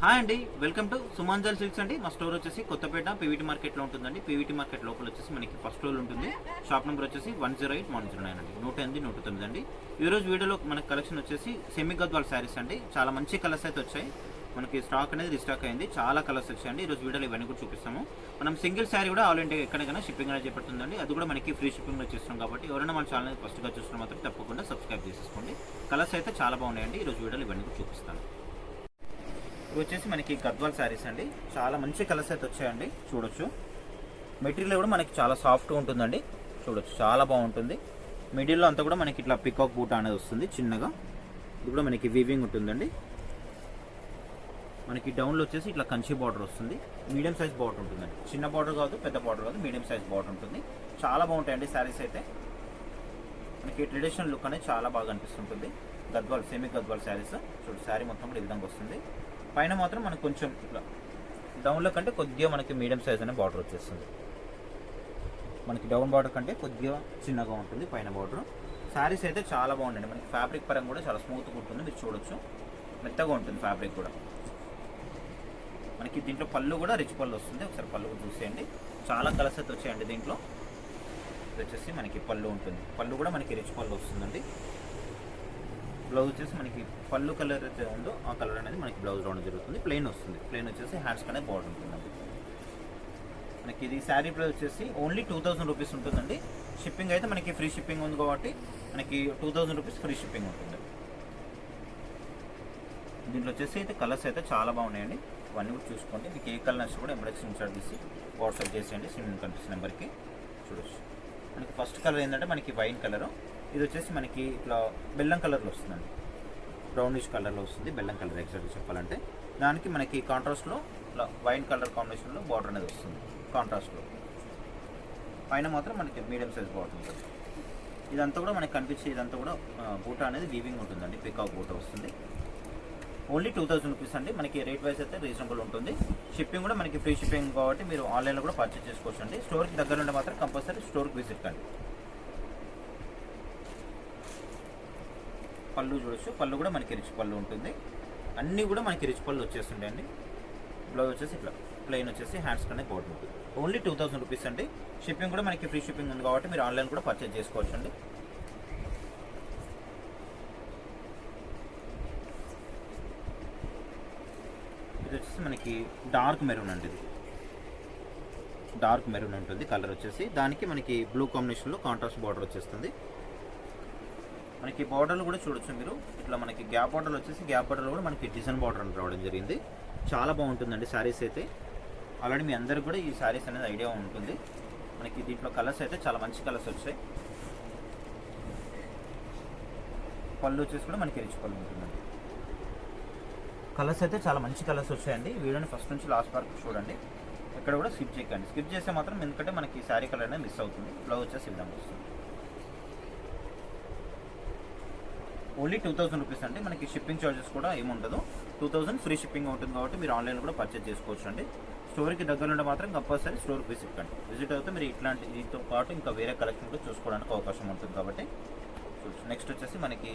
Hi అండి, welcome to సుమాంజల్ silks అండి. మా స్టోర్ వచ్చేసి కొత్తపేట పీవీటీ మార్కెట్లో ఉంటుందండి. పీవీటీ మార్కెట్ లోపల వచ్చేసి మనకి ఫస్ట్ ఫ్లోర్ ఉంటుంది. షాప్ నెంబర్ వచ్చేసి 108-109 అండి. 108 109 అండి. ఈరోజు వీడియోలో మనకి కలెక్షన్ వచ్చేసి సెమీ గద్వాల్ శారీస్ అండి. చాలా మంచి కలర్స్ అయితే వచ్చాయి. మనకి స్టాక్ అనేది రీస్టాక్ అయింది. చాలా కలర్స్ వచ్చాయండి. ఈరోజు వీడియోలో ఇవన్నీ కూడా చూపిస్తాము. మనం సింగిల్ శారీ కూడా ఆల్ ఇండియా ఎక్కడికైనా షిప్పింగ్ అనేది చేపడుతుందండి. అది కూడా మనకి ఫ్రీ షిప్పింగ్లో చేస్తున్నాం కాబట్టి ఎవరైనా మన ఛానల్ ఫస్ట్గా చూస్తున్న మాత్రం తప్పకుండా సబ్స్క్రైబ్ చేసేసుకోండి. కలర్స్ అయితే చాలా బాగున్నాయండి. ఈరోజు వీడియోలో ఇవన్నీ కూడా చూపిస్తాను. ఇవి వచ్చేసి మనకి గద్వాల్ శారీస్ అండి. చాలా మంచి కలర్స్ అయితే వచ్చాయండి. చూడొచ్చు, మెటీరియల్ కూడా మనకి చాలా సాఫ్ట్గా ఉంటుందండి. చూడొచ్చు, చాలా బాగుంటుంది. మిడిల్లో అంతా కూడా మనకి ఇట్లా పికాక్ బూట అనేది వస్తుంది చిన్నగా. ఇది కూడా మనకి వీవింగ్ ఉంటుందండి. మనకి డౌన్లో వచ్చేసి ఇట్లా కంచి బార్డర్ వస్తుంది. మీడియం సైజ్ బార్డర్ ఉంటుందండి. చిన్న బార్డర్ కాదు, పెద్ద బార్డర్ కాదు, మీడియం సైజ్ బార్డర్ ఉంటుంది. చాలా బాగుంటాయండి శారీస్ అయితే. మనకి ట్రెడిషనల్ లుక్ అనేది చాలా బాగా అనిపిస్తుంటుంది. గద్వాల్ సెమీ గద్వాల్ శారీస్. చూడు, శారీ మొత్తం కూడా ఈ విధంగా వస్తుంది. పైన మాత్రం మనకు కొంచెం ఇట్లా డౌన్లో కంటే కొద్దిగా మనకి మీడియం సైజ్ అనే బార్డర్ వచ్చేస్తుంది. మనకి డౌన్ బార్డర్ కంటే కొద్దిగా చిన్నగా ఉంటుంది పైన బార్డర్. శారీస్ అయితే చాలా బాగుంటుంది. మనకి ఫ్యాబ్రిక్ పరంగా కూడా చాలా స్మూత్గా ఉంటుంది. మీరు చూడొచ్చు, మెత్తగా ఉంటుంది ఫ్యాబ్రిక్ కూడా. మనకి దీంట్లో పళ్ళు కూడా రిచ్ పళ్ళు వస్తుంది. ఒకసారి పళ్ళు కూడా చూసేయండి. చాలా కలర్స్ అయితే వచ్చాయండి దీంట్లో. ఇది వచ్చేసి మనకి పళ్ళు ఉంటుంది. పళ్ళు కూడా మనకి రిచ్ పళ్ళు వస్తుందండి. బ్లౌజ్ వచ్చేసి మనకి పళ్ళు కలర్ అయితే ఉందో ఆ కలర్ అనేది మనకి బ్లౌజ్ రావడం జరుగుతుంది. ప్లెయిన్ వస్తుంది. ప్లెయిన్ వచ్చేసి హ్యాండ్స్ అనేది బార్డర్ ఉంటుందండి. మనకి ఇది శారీ ప్రైస్ వచ్చేసి ఓన్లీ 2000 రూపీస్ ఉంటుందండి. షిప్పింగ్ అయితే మనకి ఫ్రీ షిప్పింగ్ ఉంది కాబట్టి మనకి 2000 రూపీస్ ఫ్రీ షిప్పింగ్ ఉంటుంది. దీంట్లో వచ్చేసి అయితే కలర్స్ అయితే చాలా బాగున్నాయండి. ఇవన్నీ కూడా చూసుకోండి. మీకు ఏ కలర్ నచ్చి కూడా ఎంబ్రాయిడరీ స్క్రీన్‌షాట్ తీసి వాట్సాప్ చేసేయండి స్క్రీన్ కనిపిస్తున్న నెంబర్కి. చూడొచ్చు, మనకి ఫస్ట్ కలర్ ఏంటంటే మనకి వైన్ కలరు. ఇది వచ్చేసి మనకి ఇట్లా బెల్లం కలర్లో వస్తుందండి. బ్రౌనిష్ కలర్లో వస్తుంది, బెల్లం కలర్ ఎగ్జాక్ట్గా చెప్పాలంటే. దానికి మనకి కాంట్రాస్ట్లో ఇట్లా వైన్ కలర్ కాంబినేషన్లో బార్డర్ అనేది వస్తుంది కాంట్రాస్ట్లో. పైన మాత్రం మనకి మీడియం సైజ్ బార్డర్ ఉంటుంది. ఇదంతా కూడా మనకి కనిపించే ఇదంతా కూడా బూట అనేది వీవింగ్ ఉంటుందండి. పికాక్ బూట వస్తుంది. ఓన్లీ 2000 రూపీస్ అండి. మనకి రేట్ వైజ్ అయితే రీజనబుల్ ఉంటుంది. షిప్పింగ్ కూడా మనకి ఫ్రీ షిప్పింగ్ కాబట్టి మీరు ఆన్లైన్లో కూడా పర్చేస్ చేసుకోవచ్చు అండి. స్టోర్కి దగ్గర ఉంటే మాత్రం కంపల్సరీ స్టోర్కి విజిట్ కండి. పళ్ళు చూడొచ్చు, పళ్ళు కూడా మనకి రిచ్ పళ్ళు ఉంటుంది. అన్నీ కూడా మనకి రిచ్ పళ్ళు వచ్చేస్తుండే అండి. బ్లౌజ్ వచ్చేసి ఇట్లా ప్లెయిన్ వచ్చేసి హ్యాండ్స్ కనే బోర్డు ఉంటుంది. ఓన్లీ 2000 రూపీస్ అండి. షిప్పింగ్ కూడా మనకి ఫ్రీ షిప్పింగ్ ఉంది కాబట్టి మీరు ఆన్లైన్ కూడా పర్చేజ్ చేసుకోవచ్చు అండి. ఇది వచ్చేసి మనకి డార్క్ మెరూన్ అండి. ఇది డార్క్ మెరూన్ ఉంటుంది కలర్ వచ్చేసి. దానికి మనకి బ్లూ కాంబినేషన్లో కాంట్రాస్ట్ బార్డర్ వచ్చేస్తుంది. మనకి బార్డర్లు కూడా చూడొచ్చు మీరు. ఇట్లా మనకి గ్యాప్ బార్డర్లు వచ్చేసి గ్యాప్ బార్డర్లో కూడా మనకి డిజైన్ బార్డర్ అని రావడం జరిగింది. చాలా బాగుంటుందండి శారీస్ అయితే. ఆల్రెడీ మీ అందరికి కూడా ఈ శారీస్ అనేది ఐడియా ఉంటుంది. మనకి దీంట్లో కలర్స్ అయితే చాలా మంచి కలర్స్ వచ్చాయి. పళ్ళు వచ్చేసి కూడా మనకి రిచ్ పళ్ళు ఉంటుందండి. కలర్స్ అయితే చాలా మంచి కలర్స్ వచ్చాయండి. వీడియోని ఫస్ట్ నుంచి లాస్ట్ వరకు చూడండి. ఇక్కడ కూడా స్కిప్ చేయకండి. స్కిప్ చేస్తే మాత్రం ఎందుకంటే మనకి శారీ కలర్ అనేది మిస్ అవుతుంది. బ్లౌజ్ వచ్చేసి ఈ విధంగా వస్తుంది. ఓన్లీ 2000 రూపీస్ అండి. మనకి షిప్పింగ్ ఛార్జెస్ కూడా ఏముండదు. 2000 ఫ్రీ షిప్పింగ్ ఉంటుంది కాబట్టి మీరు ఆన్లైన్ కూడా పర్చేజ్ చేసుకోవచ్చు అండి. స్టోర్కి దగ్గర ఉంటే మాత్రం కంపల్సరీ స్టోర్కి విజిట్ కండి. విజిట్ అయితే మీరు ఇట్లాంటి దీంతో పాటు ఇంకా వేరే కలెక్షన్ కూడా చూసుకోవడానికి అవకాశం ఉంటుంది కాబట్టి. నెక్స్ట్ వచ్చేసి మనకి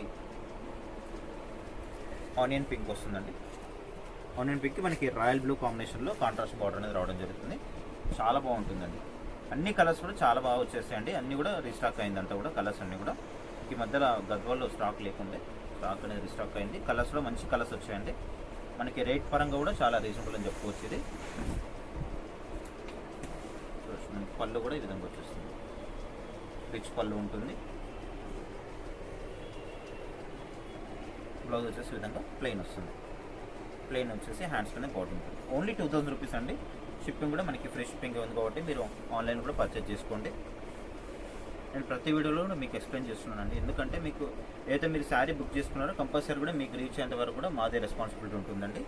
ఆనియన్ పింక్ వస్తుందండి. ఆనియన్ పింక్ మనకి రాయల్ బ్లూ కాంబినేషన్లో కాంట్రాస్ట్ బార్డర్ అనేది రావడం జరుగుతుంది. చాలా బాగుంటుందండి. అన్ని కలర్స్ కూడా చాలా బాగా వచ్చేసాయండి. అన్నీ కూడా రీస్టాక్ అయిందంతా కూడా కలర్స్ అన్నీ కూడా. ఈ మధ్యలో గద్వాల్లో స్టాక్ లేకుండే, స్టాక్ అనేది రీస్టాక్ అయింది. కలర్స్లో మంచి కలర్స్ వచ్చాయండి. మనకి రేట్ పరంగా కూడా చాలా రీజనబుల్ అని చెప్పుకోవచ్చు. ఇది పళ్ళు కూడా ఈ విధంగా వచ్చేస్తుంది. రిచ్ పళ్ళు ఉంటుంది. బ్లౌజ్ వచ్చేసి ఈ విధంగా ప్లెయిన్ వస్తుంది. ప్లెయిన్ వచ్చేసి హ్యాండ్స్లోనే బార్డర్ ఉంటుంది. ఓన్లీ 2000 రూపీస్ అండి. షిప్పింగ్ కూడా మనకి ఫ్రీ షిప్పింగ్ ఉంది కాబట్టి మీరు ఆన్లైన్ కూడా పర్చేజ్ చేసుకోండి. నేను ప్రతి వీడియోలో మీకు ఎక్స్ప్లెయిన్ చేస్తున్నానండి. ఎందుకంటే మీకు ఏదైతే మీరు శారీ బుక్ చేసుకున్నారో కంపల్సరీ కూడా మీకు రీచ్ అయ్యేంత వరకు కూడా మాదే రెస్పాన్సిబిలిటీ ఉంటుందండి.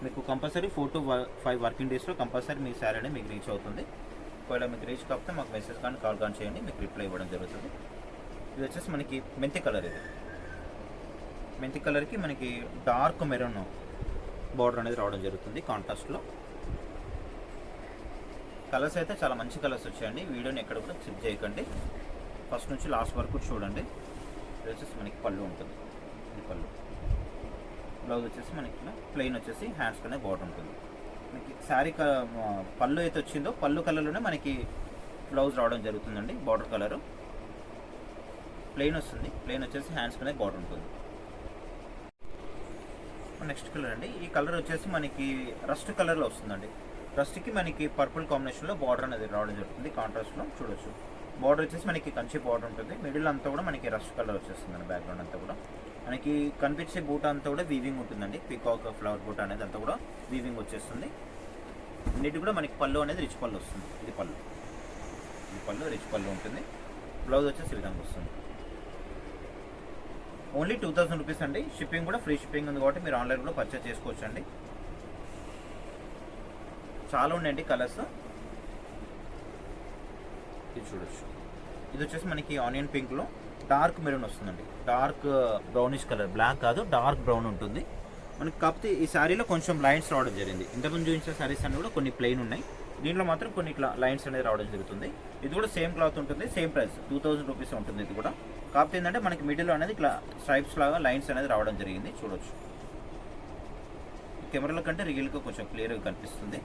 మీకు కంపల్సరీ 4 to 5 వర్కింగ్ డేస్లో కంపల్సరీ మీ శారీ అనేది మీకు రీచ్ అవుతుంది. ఒకవేళ మీకు రీచ్ కాకపోతే మాకు మెసేజ్ కానీ కాల్ కానీ చేయండి, మీకు రిప్లై ఇవ్వడం జరుగుతుంది. ఇది వచ్చేసి మనకి మెంతి కలర్. ఇది మెంతి కలర్కి మనకి డార్క్ మెరూన్ బార్డర్ అనేది రావడం జరుగుతుంది కాంట్రాస్ట్లో. కలర్స్ అయితే చాలా మంచి కలర్స్ వచ్చాయండి. వీడియోని ఎక్కడ కూడా స్కిప్ చేయకండి. ఫస్ట్ నుంచి లాస్ట్ వరకు చూడండి. ఇది వచ్చేసి మనకి పళ్ళు ఉంటుంది. ఇది పళ్ళు. బ్లౌజ్ వచ్చేసి మనకి ఇట్లా ప్లెయిన్ వచ్చేసి హ్యాండ్స్ కనే బార్డర్ ఉంటుంది. మనకి శారీ పళ్ళు అయితే వచ్చిందో పళ్ళు కలర్లోనే మనకి బ్లౌజ్ రావడం జరుగుతుందండి. బార్డర్ కలరు ప్లెయిన్ వస్తుంది, ప్లెయిన్ వచ్చేసి హ్యాండ్స్ కనే బార్డర్ ఉంటుంది. నెక్స్ట్ కలర్ అండి, ఈ కలర్ వచ్చేసి మనకి రస్ట్ కలర్లో వస్తుందండి. రస్ట్కి మనకి పర్పుల్ కాంబినేషన్లో బార్డర్ అనేది రావడం జరుగుతుంది. కాంట్రాస్ట్లో చూడొచ్చు. బార్డర్ వచ్చేసి మనకి కంచి బార్డర్ ఉంటుంది. మిడిల్ అంతా కూడా మనకి రస్ట్ కలర్ వచ్చేస్తుందండి. బ్యాక్గ్రౌండ్ అంతా కూడా మనకి కనిపించే బూట అంతా కూడా వీవింగ్ ఉంటుందండి. పీకాక్ ఫ్లవర్ బూట అనేది అంతా కూడా వీవింగ్ వచ్చేస్తుంది. అన్నిటి కూడా మనకి పళ్ళు అనేది రిచ్ పళ్ళు వస్తుంది. ఇది పళ్ళు రిచ్ పళ్ళు ఉంటుంది. బ్లౌజ్ వచ్చేసి ఈ విధంగా వస్తుంది. ఓన్లీ 2000 రూపీస్ అండి. షిప్పింగ్ కూడా ఫ్రీ షిప్పింగ్ ఉంది కాబట్టి మీరు ఆన్లైన్ కూడా పర్చేస్ చేసుకోవచ్చు అండి. చాలా ఉన్నాయండి కలర్స్. ఇది చూడొచ్చు. ఇది వచ్చేసి మనకి ఆనియన్ పింక్లో డార్క్ మెరూన్ వస్తుందండి. డార్క్ బ్రౌనిష్ కలర్, బ్లాక్ కాదు డార్క్ బ్రౌన్ ఉంటుంది మనకి. కాకపోతే ఈ శారీలో కొంచెం లైన్స్ రావడం జరిగింది. ఇంతకుముందు చూపించిన శారీస్ అన్నీ కూడా కొన్ని ప్లెయిన్ ఉన్నాయి, దీంట్లో మాత్రం కొన్ని ఇట్లా లైన్స్ అనేది రావడం జరుగుతుంది. ఇది కూడా సేమ్ క్లాత్ ఉంటుంది, సేమ్ ప్రైస్ 2000 రూపీస్ ఉంటుంది. ఇది కూడా కాకపోతే ఏంటంటే మనకి మిడిల్ అనేది ఇట్లా స్ట్రైప్స్ లాగా లైన్స్ అనేది రావడం జరిగింది. చూడొచ్చు. కెమెరాల కంటే రియల్గా కొంచెం క్లియర్గా కనిపిస్తుంది.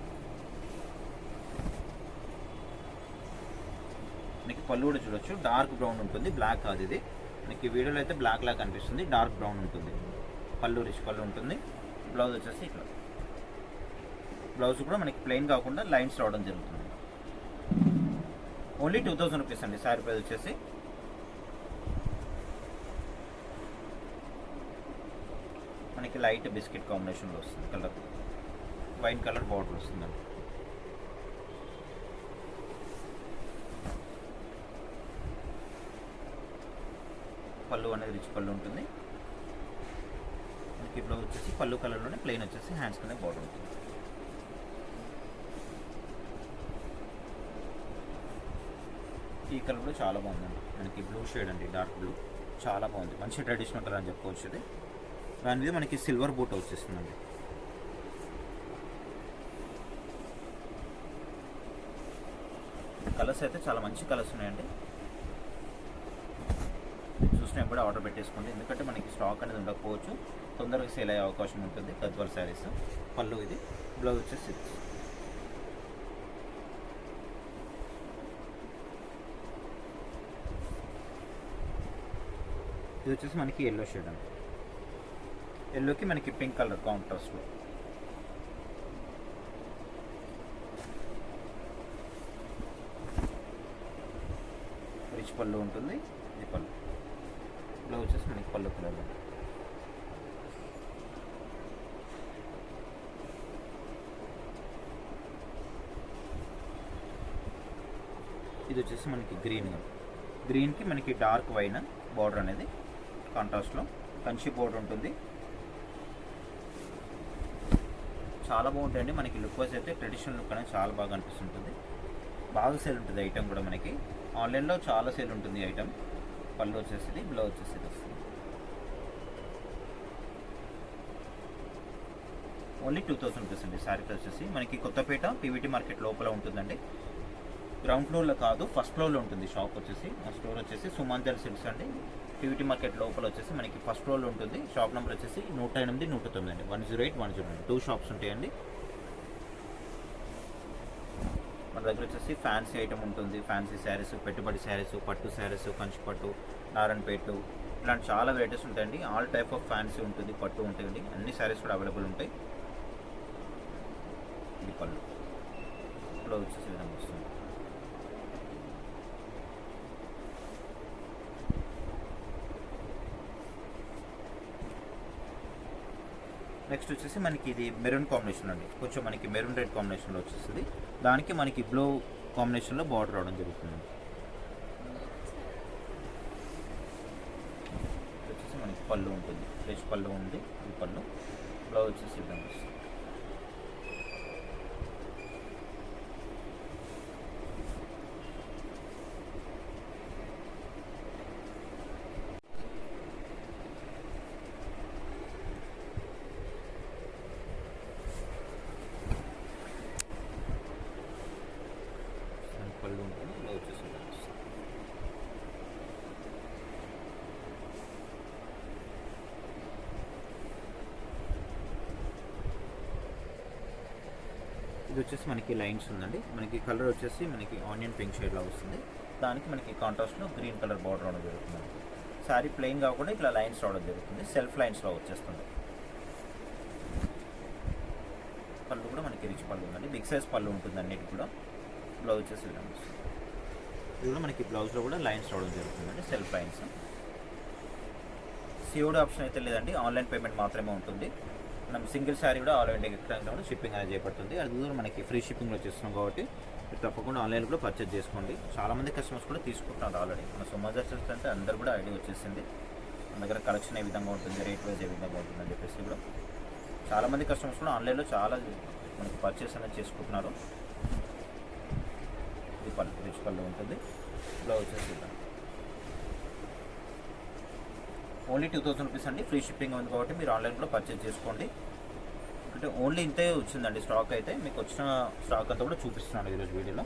మనకి పళ్ళు కూడా చూడొచ్చు. డార్క్ బ్రౌన్ ఉంటుంది, బ్లాక్ కాదు. ఇది మనకి వీడియోలో అయితే బ్లాక్ లాగా కనిపిస్తుంది, డార్క్ బ్రౌన్ ఉంటుంది. పళ్ళు రిచ్ పళ్ళు ఉంటుంది. బ్లౌజ్ వచ్చేసి ఇట్లా, బ్లౌజ్ కూడా మనకి ప్లెయిన్ కాకుండా లైన్స్ రావడం జరుగుతుంది. ఓన్లీ 2000 రూపీస్ అండి. శారీ ప్రైస్ వచ్చేసి మనకి లైట్ బిస్కెట్ కాంబినేషన్లో వస్తుంది. కలర్ వైన్ కలర్ బార్డర్ వస్తుందండి. పళ్ళు అనేది రిచ్ పళ్ళు ఉంటుంది. మనకి బ్లౌజ్ వచ్చేసి పళ్ళు కలర్లోనే ప్లెయిన్ వచ్చేసి హ్యాండ్స్ కనే బార్డర్ ఉంటుంది. ఈ కలర్ కూడా చాలా బాగుందండి. మనకి బ్లూ షేడ్ అండి, డార్క్ బ్లూ, చాలా బాగుంది. మంచి ట్రెడిషనల్ కలర్ అని చెప్పుకోవచ్చు. ఇది దాని మీద మనకి సిల్వర్ బూట వచ్చేస్తుందండి. కలర్స్ అయితే చాలా మంచి కలర్స్ ఉన్నాయండి. చూసినా కూడా ఆర్డర్ పెట్టేసుకోండి, ఎందుకంటే మనకి స్టాక్ అనేది ఉండకపోవచ్చు, తొందరగా సేల్ అయ్యే అవకాశం ఉంటుంది. గద్వాల్ శారీస్. పళ్ళు ఇది, బ్లౌజ్ వచ్చేసి ఇది వచ్చేసి మనకి ఎల్లో షేడ్ అండి. ఎల్లోకి మనకి పింక్ కలర్ కాంట్రాస్ట్లో. రిచ్ పళ్ళు ఉంటుంది. ఇది పళ్ళు. బ్లౌజ్ వచ్చేసి మనకి పళ్ళు కలర్లో. ఇది వచ్చేసి మనకి గ్రీన్కి మనకి డార్క్ వైన్ బార్డర్ అనేది కాంట్రాస్ట్లో కంచి బార్డర్ ఉంటుంది. చాలా బాగుంటాయండి. మనకి లుక్ వైజ్ అయితే ట్రెడిషనల్ లుక్ అనేది చాలా బాగా అనిపిస్తుంటుంది. బాగా సేల్ ఉంటుంది ఐటమ్ కూడా. మనకి ఆన్లైన్లో చాలా సేల్ ఉంటుంది ఐటమ్. పళ్ళు వచ్చేసి, బ్లౌజ్ వచ్చేసి వస్తుంది. ఓన్లీ 2000 రూపీస్ అండి. శారీ వచ్చేసి మనకి కొత్తపేట పీవీటీ మార్కెట్ లోపల ఉంటుందండి. గ్రౌండ్ ఫ్లోర్లో కాదు, ఫస్ట్ ఫ్లోర్లో ఉంటుంది షాప్ వచ్చేసి. ఆ స్టోర్ వచ్చేసి సుమాంజల్ సిల్క్స్ అండి. పీవీటీ మార్కెట్ లోపల వచ్చేసి మనకి ఫస్ట్ ఫ్లోర్లో ఉంటుంది. షాప్ నెంబర్ వచ్చేసి 108, 109 అండి. 108, 109 2 షాప్స్ ఉంటాయండి. మన దగ్గర వచ్చేసి ఫ్యాన్సీ ఐటమ్ ఉంటుంది. ఫ్యాన్సీ శారీస్, పెట్టుబడి శారీస్, పట్టు శారీస్, కంచి పట్టు, నారాయణపేట్లు, ఇలాంటి చాలా వెరైటీస్ ఉంటాయండి. ఆల్ టైప్ ఆఫ్ ఫ్యాన్సీ ఉంటుంది, పట్టు ఉంటాయండి. అన్ని శారీస్ కూడా అవైలబుల్ ఉంటాయి. ఇది పళ్ళు. బ్లౌజ్ వచ్చేసి విధంగా వస్తుంది. నెక్స్ట్ వచ్చేసి మనకి ఇది మెరూన్ కాంబినేషన్ అండి. కొంచెం మనకి మెరూన్ రెడ్ కాంబినేషన్లో వచ్చేస్తుంది. దానికి మనకి బ్లూ కాంబినేషన్లో బార్డర్ రావడం జరుగుతుంది. వచ్చేసి మనకి పళ్ళు ఉంటుంది, రిచ్ పళ్ళు ఉంది. ఈ పళ్ళు. బ్లౌజ్ వచ్చేసి విధంగా వస్తుంది. పళ్ళు ఉంటుంది, బ్లౌజ్ వచ్చేసి ఇది వచ్చేసి మనకి లైన్స్ ఉందండి. మనకి కలర్ వచ్చేసి మనకి ఆనియన్ పింక్ షేడ్లో వస్తుంది. దానికి మనకి కాంట్రాస్ట్లో గ్రీన్ కలర్ బార్డర్ రావడం జరుగుతుంది. శారీ ప్లెయిన్ కాకుండా ఇట్లా లైన్స్ రావడం జరుగుతుంది. సెల్ఫ్ లైన్స్లో వచ్చేస్తుంది. పళ్ళు కూడా మనకి రిచ్ పళ్ళు ఉందండి. బిగ్ సైజ్ పళ్ళు ఉంటుంది అన్నిటి కూడా. బ్లౌజ్ వచ్చేసి ఇలా వస్తుంది. ఇది కూడా మనకి బ్లౌజ్లో కూడా లైన్స్ రావడం జరుగుతుందండి, సెల్ఫ్ లైన్స్. సిఓడి ఆప్షన్ అయితే లేదండి, ఆన్లైన్ పేమెంట్ మాత్రమే ఉంటుంది. మనం సింగిల్ శారీ కూడా ఆల్ ఇండియా ఎక్కడికైనా కూడా షిప్పింగ్ అనేది చేపడుతుంది. అది కూడా మనకి ఫ్రీ షిప్పింగ్లో చేస్తున్నాం కాబట్టి మీరు తప్పకుండా ఆన్లైన్ కూడా పర్చేజ్ చేసుకోండి. చాలామంది కస్టమర్స్ కూడా తీసుకుంటున్నారు ఆల్రెడీ. మన సుమజర్స్ అంటే అందరు కూడా ఐడియా వచ్చేసింది. మన దగ్గర కలెక్షన్ ఏ విధంగా ఉంటుంది, రేట్ వైజ్ ఏ విధంగా ఉంటుంది అని చెప్పేసి కూడా చాలామంది కస్టమర్స్ కూడా ఆన్లైన్లో చాలా మనకి పర్చేస్ అనేది చేసుకుంటున్నారు. ఇది పళ్ళు, రిచ్ పళ్ళు ఉంటుంది. బ్లౌజ్ వచ్చేసి ఓన్లీ 2000 రూపీస్ అండి. ఫ్రీ షిప్పింగ్ ఉంది కాబట్టి మీరు ఆన్లైన్ కూడా పర్చేజ్ చేసుకోండి. అంటే ఓన్లీ ఇంతే వచ్చిందండి స్టాక్ అయితే. మీకు వచ్చిన స్టాక్ అంతా కూడా చూపిస్తున్నాను ఈరోజు వీడియోలో.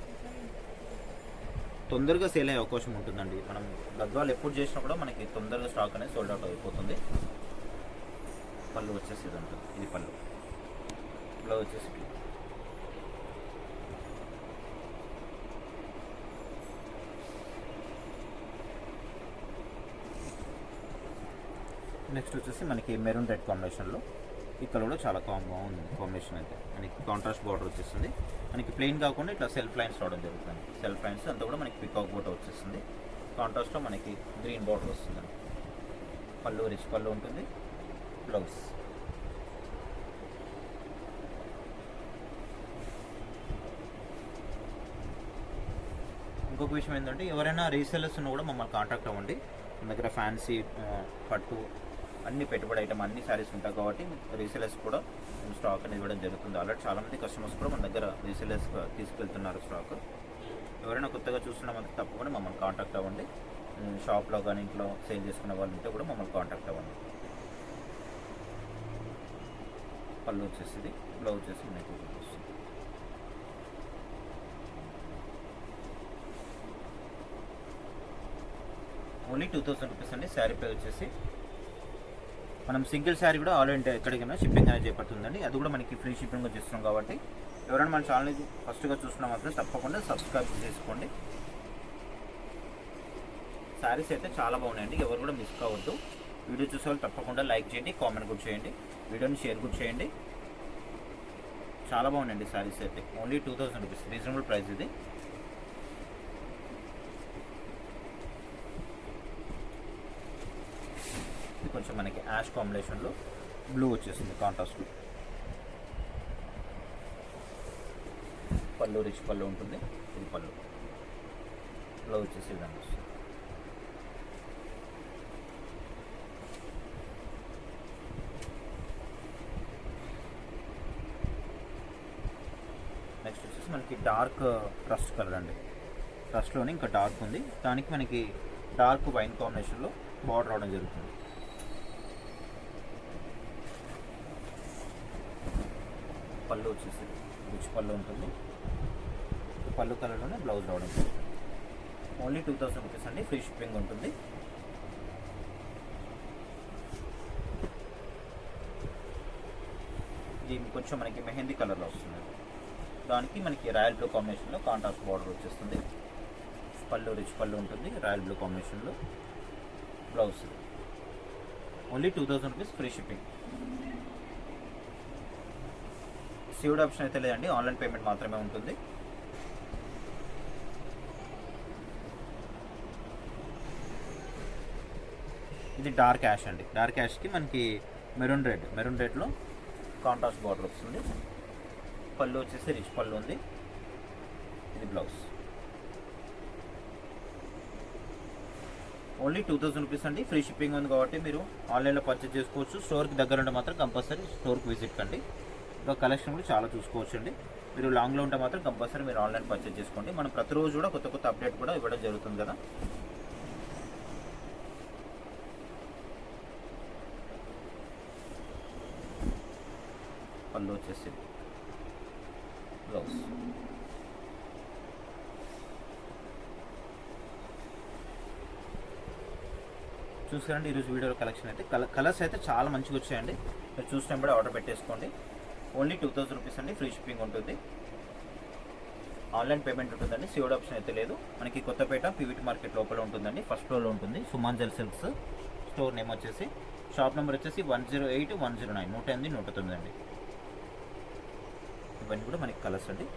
తొందరగా సేల్ అయ్యే అవకాశం ఉంటుందండి. మనం గద్వాలు ఎప్పుడు చేసినా కూడా మనకి తొందరగా స్టాక్ అనేది సోల్డ్ అవుట్ అయిపోతుంది. పళ్ళు వచ్చేసి ఇది ఉంటుంది. ఇది పళ్ళు. బ్లౌజ్ వచ్చేసి నెక్స్ట్ వచ్చేసి మనకి మెరూన్ రెడ్ కాంబినేషన్లో ఈ కలర్ కూడా చాలా బాగుంది కాంబినేషన్ అయితే. మనకి కాంట్రాస్ట్ బార్డర్ వచ్చేస్తుంది. మనకి ప్లెయిన్ కాకుండా ఇట్లా సెల్ఫ్ లైన్స్ రావడం జరుగుతుంది. సెల్ఫ్ లైన్స్ అంతా కూడా మనకి పికాక్ బోర్డర్ వచ్చేస్తుంది. కాంట్రాస్ట్లో మనకి గ్రీన్ బార్డర్ వస్తుంది. పళ్ళు రిచ్ పళ్ళు ఉంటుంది. బ్లౌజ్ ఇంకొక విషయం ఏంటంటే ఎవరైనా రీసెలర్స్ ఉన్నా కూడా మమ్మల్ని కాంటాక్ట్ అవ్వండి. మన దగ్గర ఫ్యాన్సీ, పట్టు అన్ని పెట్టుబడి ఐటమ్ అన్ని శారీస్ ఉంటాయి కాబట్టి రీసెలర్స్ కూడా స్టాక్ అనేది ఇవ్వడం జరుగుతుంది. ఆల్రెడీ చాలామంది కస్టమర్స్ కూడా మన దగ్గర రీసెలర్స్గా తీసుకెళ్తున్నారు స్టాక్. ఎవరైనా కొత్తగా చూస్తున్నామంటే తప్పకుండా మమ్మల్ని కాంటాక్ట్ అవ్వండి. షాప్లో కానీ ఇంట్లో సేల్ చేసుకునే వాళ్ళు ఉంటే కూడా మమ్మల్ని కాంటాక్ట్ అవ్వండి. పళ్ళు వచ్చేసి బ్లౌజ్ వచ్చేసి మీకు వస్తుంది. ఓన్లీ 2000 రూపీస్ అండి. శారీ ప్రైస్ వచ్చేసి మనం సింగిల్ శారీ కూడా ఆల్ ఇండియా ఎక్కడికైనా షిప్పింగ్ అనేది చేపడుతుందండి. అది కూడా మనకి ఫ్రీ షిప్పింగ్ చేస్తున్నాం కాబట్టి ఎవరైనా మన ఛానల్ని ఫస్ట్గా చూస్తున్నా మాత్రం తప్పకుండా సబ్స్క్రైబ్ చేసుకోండి. శారీస్ అయితే చాలా బాగున్నాయండి. ఎవరు కూడా మిస్ కావద్దు. వీడియో చూసే వాళ్ళు తప్పకుండా లైక్ చేయండి, కామెంట్ కూడా చేయండి, వీడియోని షేర్ కూడా చేయండి. చాలా బాగున్నాయండి శారీస్ అయితే. ఓన్లీ 2000 రూపీస్ రీజనబుల్ ప్రైస్ ఇది. ఇది కొంచెం మనకి యాష్ కాంబినేషన్లో బ్లూ వచ్చేసింది కాంట్రాస్ట్లో. పళ్ళు రిచ్ పళ్ళు ఉంటుంది. ఇది పళ్ళు. బ్లౌజ్ వచ్చేసి విధంగా వస్తుంది. నెక్స్ట్ వచ్చేసి మనకి డార్క్ ట్రస్ట్ కలర్ అండి. ట్రస్ట్లోనే ఇంకా డార్క్ ఉంది. దానికి మనకి డార్క్ వైన్ కాంబినేషన్లో బార్డర్ రావడం జరుగుతుంది. పళ్ళు వచ్చేసి రిచ్ పళ్ళు ఉంటుంది. పళ్ళు కలర్లోనే బ్లౌజ్ రావడం జరుగుతుంది. ఓన్లీ 2000 రూపీస్ అండి. ఫ్రీ షిప్పింగ్ ఉంటుంది. ఇది కొంచెం మనకి మెహందీ కలర్లో వస్తుంది. దానికి మనకి రాయల్ బ్లూ కాంబినేషన్లో కాంట్రాస్ట్ బార్డర్ వచ్చేస్తుంది. పళ్ళు రిచ్ పళ్ళు ఉంటుంది. రాయల్ బ్లూ కాంబినేషన్లో blouse. Only 2000 rupees free shipping. COD option అయితే లేదండి, ఆన్లైన్ పేమెంట్ మాత్రమే ఉంటుంది. ఇది డార్క్ యాష్ అండి. డార్క్ యాష్కి మనకి మెరూన్ రెడ్లో కాంట్రాస్ట్ బార్డర్ వస్తుంది. పళ్ళు వచ్చేసి రిచ్ పళ్ళు ఉంది. ఇది బ్లౌజ్. ఓన్లీ 2000 రూపీస్ అండి. ఫ్రీ షిప్పింగ్ ఉంది కాబట్టి మీరు ఆన్లైన్లో పర్చేజ్ చేసుకోవచ్చు. స్టోర్కి దగ్గర ఉంటే మాత్రం కంపల్సరీ స్టోర్కి విజిట్ కండి. ఇంకా కలెక్షన్ కూడా చాలా చూసుకోవచ్చు అండి. మీరు లాంగ్లో ఉంటే మాత్రం కంపల్సరీ మీరు ఆన్లైన్ పర్చేజ్ చేసుకోండి. మనం ప్రతిరోజు కూడా కొత్త అప్డేట్ కూడా ఇవ్వడం జరుగుతుంది కదా. పళ్ళు వచ్చేసి బ్లౌజ్. చూసారండి ఈరోజు వీడియోలో కలెక్షన్ అయితే. కలర్స్ అయితే చాలా మంచిగా వచ్చాయండి. మీరు చూసినప్పుడు ఆర్డర్ పెట్టేసుకోండి. ఓన్లీ 2000 రూపీస్ అండి. ఫ్రీ షిప్పింగ్ ఉంటుంది. ఆన్లైన్ పేమెంట్ ఉంటుందండి, సిఓడి ఆప్షన్ అయితే లేదు. మనకి కొత్తపేట పీవీటీ మార్కెట్ లోపల ఉంటుందండి, ఫస్ట్ ఫ్లోర్లో ఉంటుంది. సుమాంజల్ సిల్క్స్ స్టోర్ నేమ్ వచ్చేసి, షాప్ నెంబర్ వచ్చేసి 108 109 108 109 అండి. ఇవన్నీ కూడా మనకి కలర్స్ అండి.